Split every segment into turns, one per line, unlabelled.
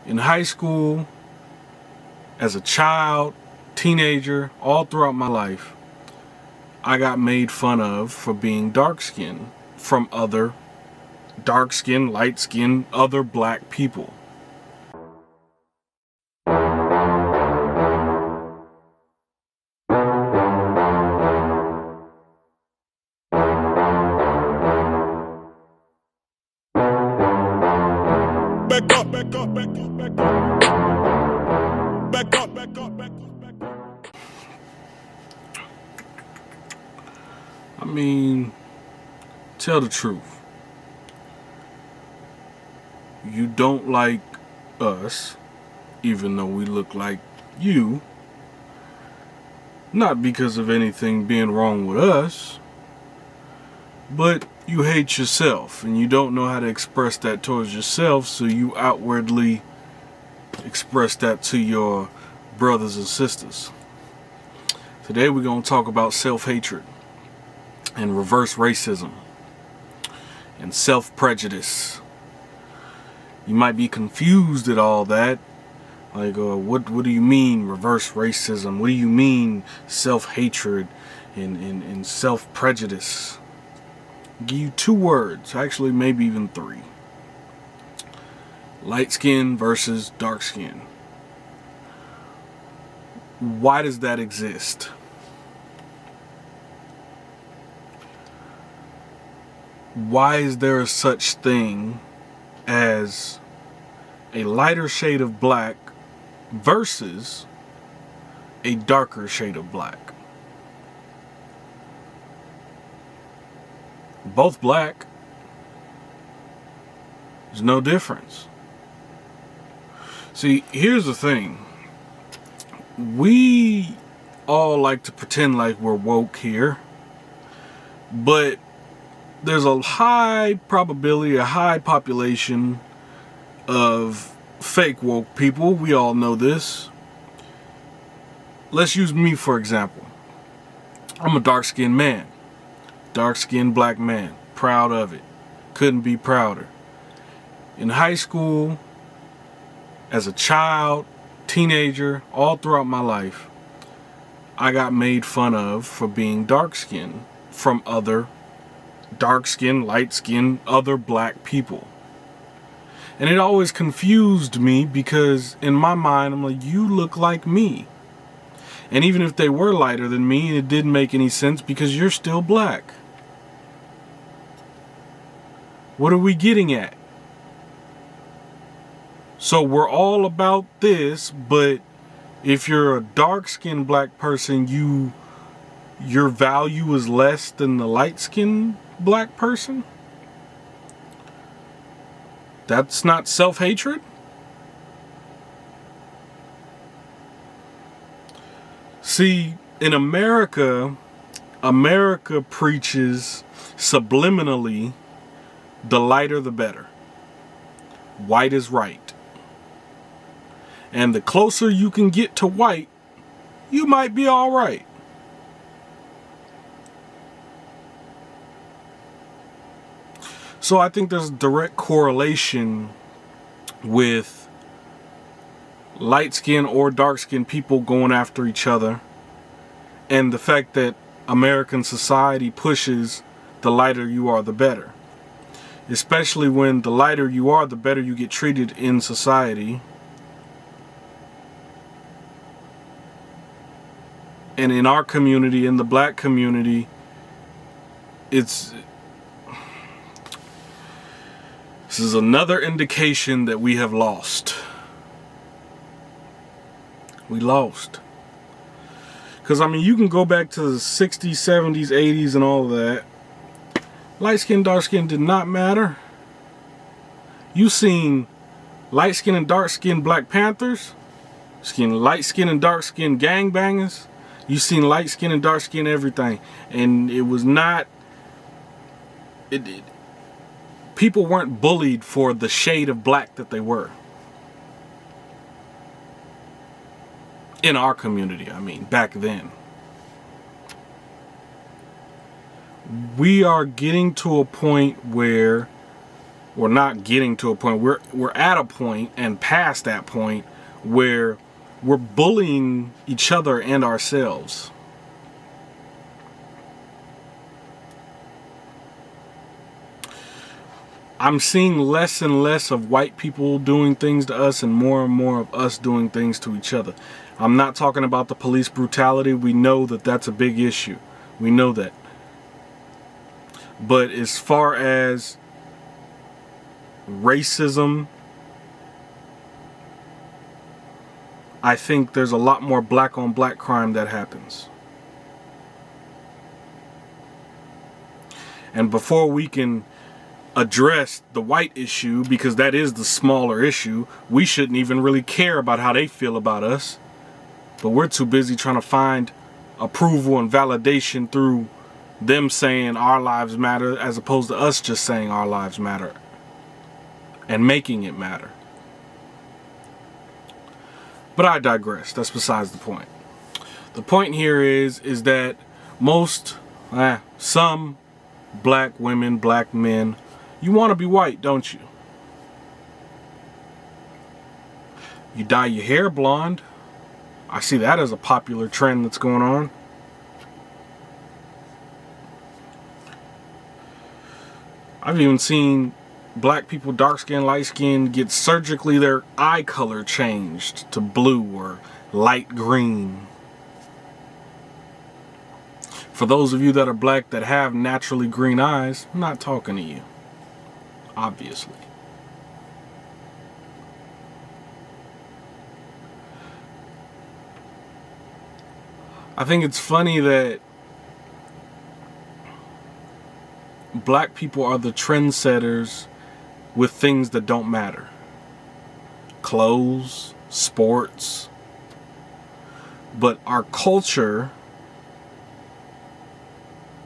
In high school, as a child, teenager, all throughout my life, I got made fun of for being dark-skinned from other dark-skinned, light-skinned, other black people.
Back up, back up, back up, back up. Back up, back up, back up, back up.
I mean, tell the truth. You don't like us, even though we look like you. Not because of anything being wrong with us, but you hate yourself and you don't know how to express that towards yourself, so you outwardly express that to your brothers and sisters. Today we're going to talk about self-hatred and reverse racism and self-prejudice. You might be confused at all that. Like, what do you mean reverse racism? What do you mean self-hatred and self-prejudice? I'll give you 2 words, actually maybe even 3. Light skin versus dark skin. Why does that exist? Why is there such thing as a lighter shade of black versus a darker shade of black? Both black. There's no difference. See, here's the thing. We all like to pretend like we're woke here, but there's a high probability, a high population of fake woke people. We all know this. Let's use me for example. I'm a dark-skinned man. Dark-skinned black man. Proud of it. Couldn't be prouder. In high school, as a child, teenager, all throughout my life, I got made fun of for being dark-skinned from other dark-skinned, light-skinned, other black people. And it always confused me because in my mind, I'm like, you look like me. And even if they were lighter than me, it didn't make any sense because you're still black. What are we getting at? So we're all about this, but if you're a dark-skinned black person, your value is less than the light-skinned black person? That's not self-hatred? See, in America preaches subliminally, the lighter the better. White is right. And the closer you can get to white, you might be all right. So I think there's a direct correlation with light-skinned or dark-skinned people going after each other, and the fact that American society pushes the lighter you are, the better. Especially when the lighter you are, the better you get treated in society. And in our community, in the black community, this is another indication that we have lost. We lost. Because, I mean, you can go back to the 60s, 70s, 80s, and all of that. Light skin, dark skin did not matter. You seen light skin and dark skin Black Panthers, light skin and dark skin gangbangers. You seen light skin and dark skin everything, and it was not. People weren't bullied for the shade of black that they were. In our community, I mean, back then. We are getting to a point where We're not getting to a point. We're at a point and past that point where we're bullying each other and ourselves. I'm seeing less and less of white people doing things to us and more of us doing things to each other. I'm not talking about the police brutality. We know that that's a big issue. We know that. But as far as racism, I think there's a lot more black on black crime that happens. And before we can address the white issue, because that is the smaller issue, we shouldn't even really care about how they feel about us. But we're too busy trying to find approval and validation through them saying our lives matter, as opposed to us just saying our lives matter and making it matter. But I digress. That's besides the point. The point here is that some black women, black men, you want to be white, don't you? You dye your hair blonde. I see that as a popular trend that's going on. I've even seen black people, dark skin, light skin, get surgically their eye color changed to blue or light green. For those of you that are black that have naturally green eyes, I'm not talking to you. Obviously. I think it's funny that black people are the trendsetters with things that don't matter. Clothes, sports. But our culture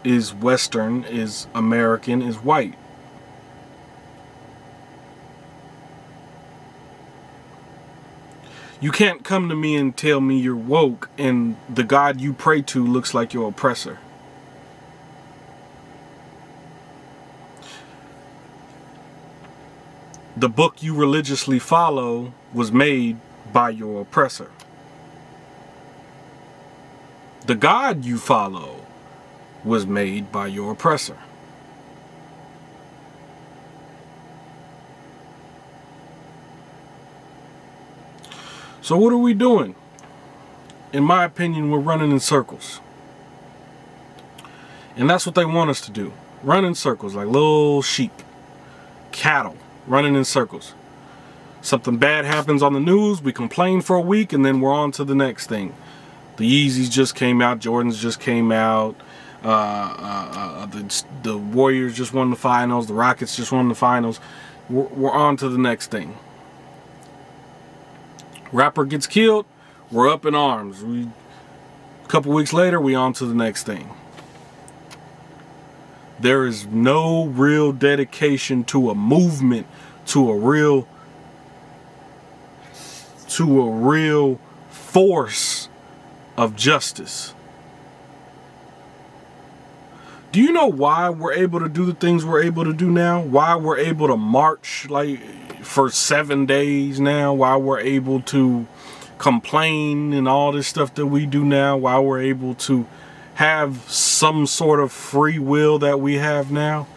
is Western, is American, is white. You can't come to me and tell me you're woke and the God you pray to looks like your oppressor. The book you religiously follow was made by your oppressor. The God you follow was made by your oppressor. So what are we doing? In my opinion, we're running in circles. And that's what they want us to do. Run in circles like little sheep, cattle, running in circles. Something bad happens on the news, we complain for a week, and then we're on to the next thing. The Yeezys just came out, Jordans just came out, the Warriors just won the finals, the Rockets just won the finals. We're on to the next thing. Rapper gets killed, we're up in arms. A couple weeks later, we on to the next thing. There is no real dedication to a movement, to a real force of justice. Do you know why we're able to do the things we're able to do now? Why we're able to march like for 7 days now? Why we're able to complain and all this stuff that we do now? Why we're able to have some sort of free will that we have now?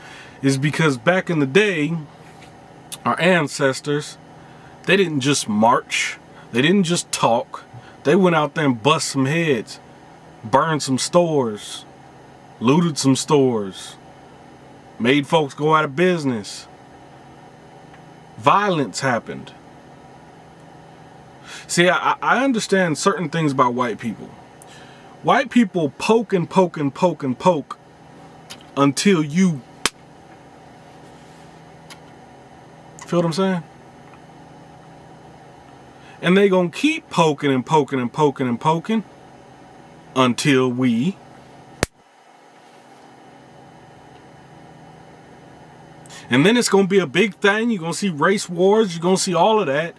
Is because back in the day, our ancestors, they didn't just march. They didn't just talk. They went out there and bust some heads, burned some stores, looted some stores, made folks go out of business. Violence happened. See, I understand certain things about white people. White people poke and poke and poke and poke until you... Feel what I'm saying? And they gonna keep poking and poking and poking and poking until we... And then it's gonna be a big thing. You're gonna see race wars. You're gonna see all of that.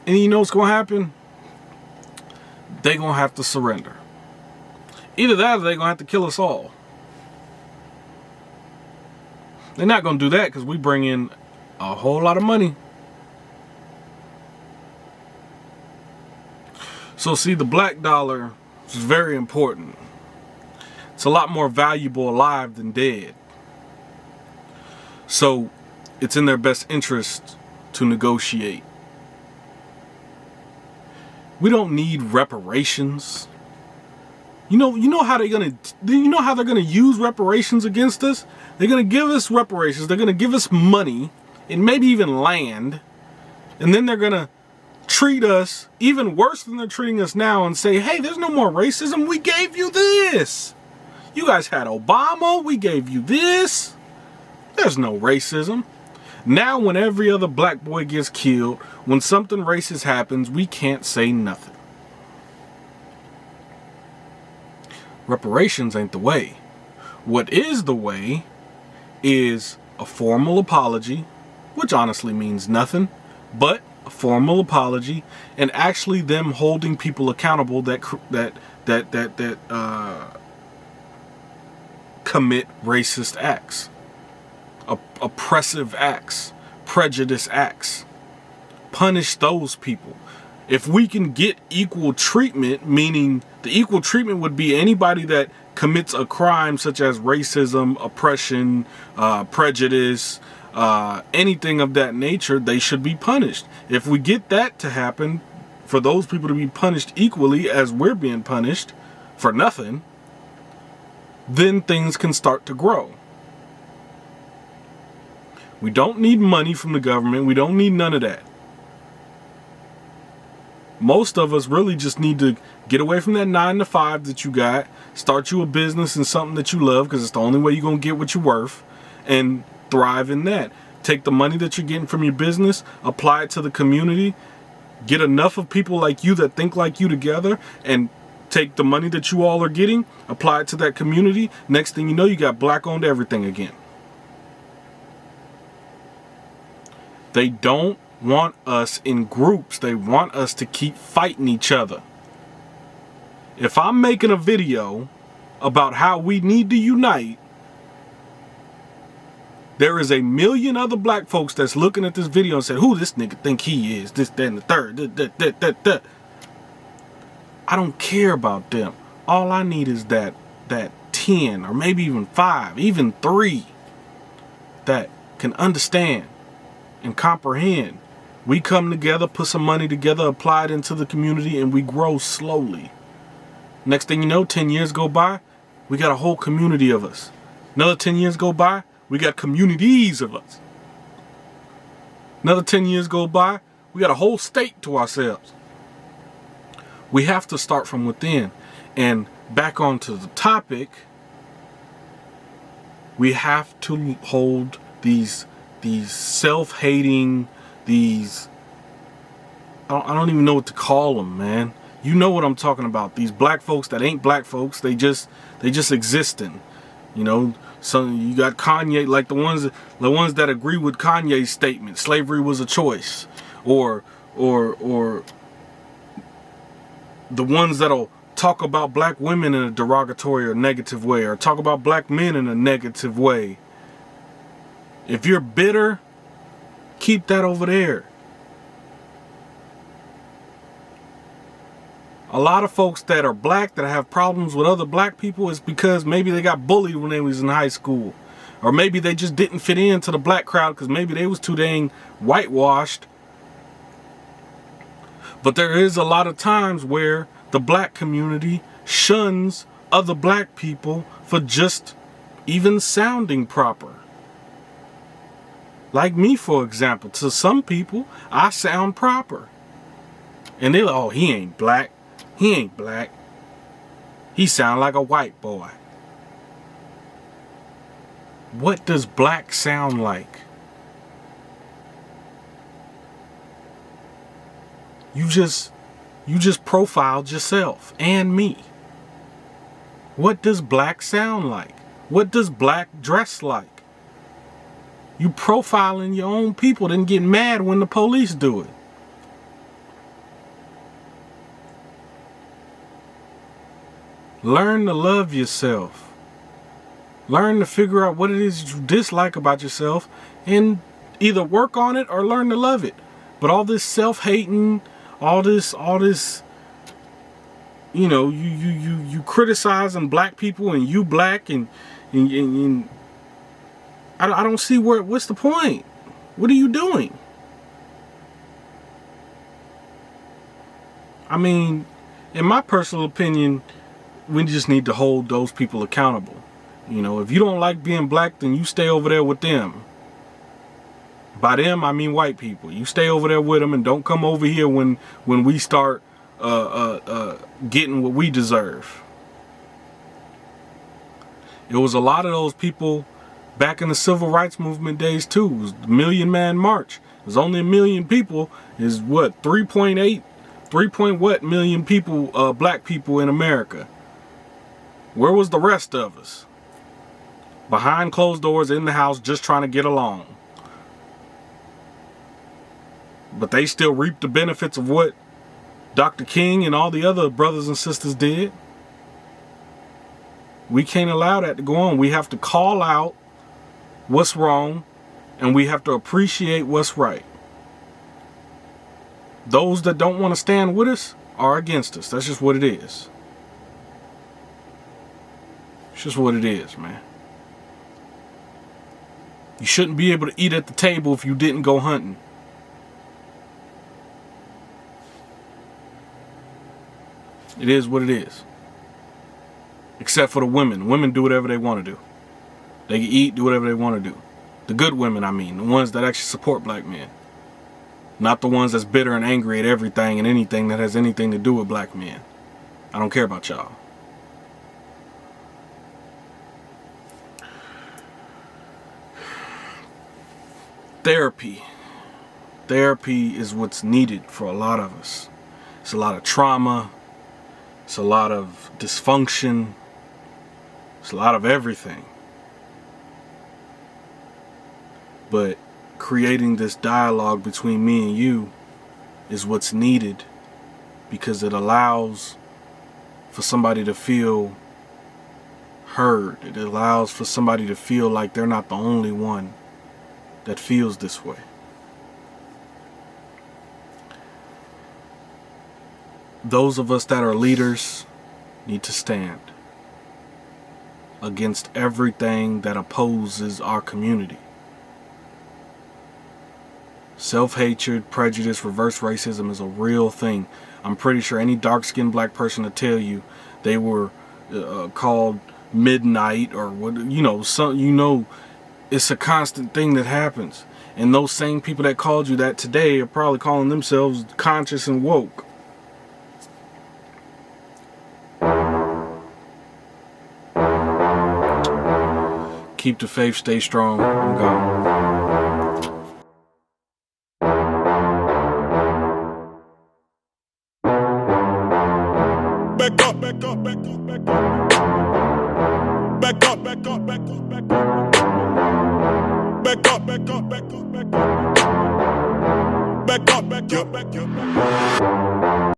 And you know what's gonna happen? They're gonna have to surrender. Either that or they're gonna have to kill us all. They're not going to do that because we bring in a whole lot of money. So see, the black dollar is very important. It's a lot more valuable alive than dead. So it's in their best interest to negotiate. We don't need reparations. You know how they're gonna use reparations against us? They're gonna give us reparations, they're gonna give us money and maybe even land, and then they're gonna treat us even worse than they're treating us now and say, hey, there's no more racism, we gave you this. You guys had Obama, we gave you this. There's no racism. Now when every other black boy gets killed, when something racist happens, we can't say nothing. Reparations ain't the way. What is the way is a formal apology, which honestly means nothing, but a formal apology, and actually them holding people accountable that commit racist acts, oppressive acts, prejudice acts. Punish those people. If we can get equal treatment, meaning the equal treatment would be anybody that commits a crime such as racism, oppression, prejudice, anything of that nature, they should be punished. If we get that to happen, for those people to be punished equally as we're being punished for nothing, then things can start to grow. We don't need money from the government. We don't need none of that. Most of us really just need to get away from that 9 to 5 that you got, start you a business and something that you love, because it's the only way you're going to get what you're worth, and thrive in that. Take the money that you're getting from your business, apply it to the community, get enough of people like you that think like you together, and take the money that you all are getting, apply it to that community. Next thing you know, you got black-owned everything again. They don't want us in groups. They want us to keep fighting each other. If I'm making a video about how we need to unite, there is a million other black folks that's looking at this video and say, who this nigga think he is? This, that, and the third. I don't care about them. All I need is that 10 or maybe even 5, even 3 that can understand and comprehend. We come together, put some money together, apply it into the community, and we grow slowly. Next thing you know, 10 years go by, we got a whole community of us. Another 10 years go by, we got communities of us. Another 10 years go by, we got a whole state to ourselves. We have to start from within. And back onto the topic, we have to hold these self-hating, these, I don't even know what to call them, man. You know what I'm talking about. These black folks that ain't black folks. They just existing. You know, so you got Kanye, like the ones that agree with Kanye's statement, slavery was a choice, or the ones that'll talk about black women in a derogatory or negative way, or talk about black men in a negative way. If you're bitter, keep that over there. A lot of folks that are black that have problems with other black people is because maybe they got bullied when they was in high school. Or maybe they just didn't fit into the black crowd because maybe they was too dang whitewashed. But there is a lot of times where the black community shuns other black people for just even sounding proper. Like me, for example. To some people, I sound proper. And they're like, oh, he ain't black. He ain't black. He sound like a white boy. What does black sound like? You just profiled yourself and me. What does black sound like? What does black dress like? You profiling your own people, then get mad when the police do it. Learn to love yourself. Learn to figure out what it is you dislike about yourself and either work on it or learn to love it. But all this self-hating, all this, you criticizing black people and you black and I don't see what's the point? What are you doing? I mean, in my personal opinion, we just need to hold those people accountable. If you don't like being black, then you stay over there with them. By them, I mean white people. You stay over there with them and don't come over here when we start getting what we deserve. It was a lot of those people back in the civil rights movement days too. It was the Million Man March. It was only 1 million people. Is what 3 point what million people, black people in America. Where was the rest of us? Behind closed doors in the house, just trying to get along. But they still reap the benefits of what Dr. King and all the other brothers and sisters did. We can't allow that to go on. We have to call out what's wrong, and we have to appreciate what's right. Those that don't want to stand with us are against us. That's just what it is. It's just what it is, man. You shouldn't be able to eat at the table if you didn't go hunting. It is what it is. Except for the women. Women do whatever they want to do. They can eat, do whatever they want to do. The good women, I mean. The ones that actually support black men. Not the ones that's bitter and angry at everything and anything that has anything to do with black men. I don't care about y'all. Therapy. Therapy is what's needed for a lot of us. It's a lot of trauma. It's a lot of dysfunction. It's a lot of everything. But creating this dialogue between me and you is what's needed, because it allows for somebody to feel heard. It allows for somebody to feel like they're not the only one that feels this way. Those of us that are leaders need to stand against everything that opposes our community. Self-hatred, prejudice, reverse racism is a real thing. I'm pretty sure any dark-skinned black person will tell you they were called midnight or what, it's a constant thing that happens. And those same people that called you that today are probably calling themselves conscious and woke. Keep the faith, stay strong. I'm gone.
Back up, back up, back up, back up. Back up, back up, back up, back up. Back up, back up, back up, back up. Back up, back up, back up, back up.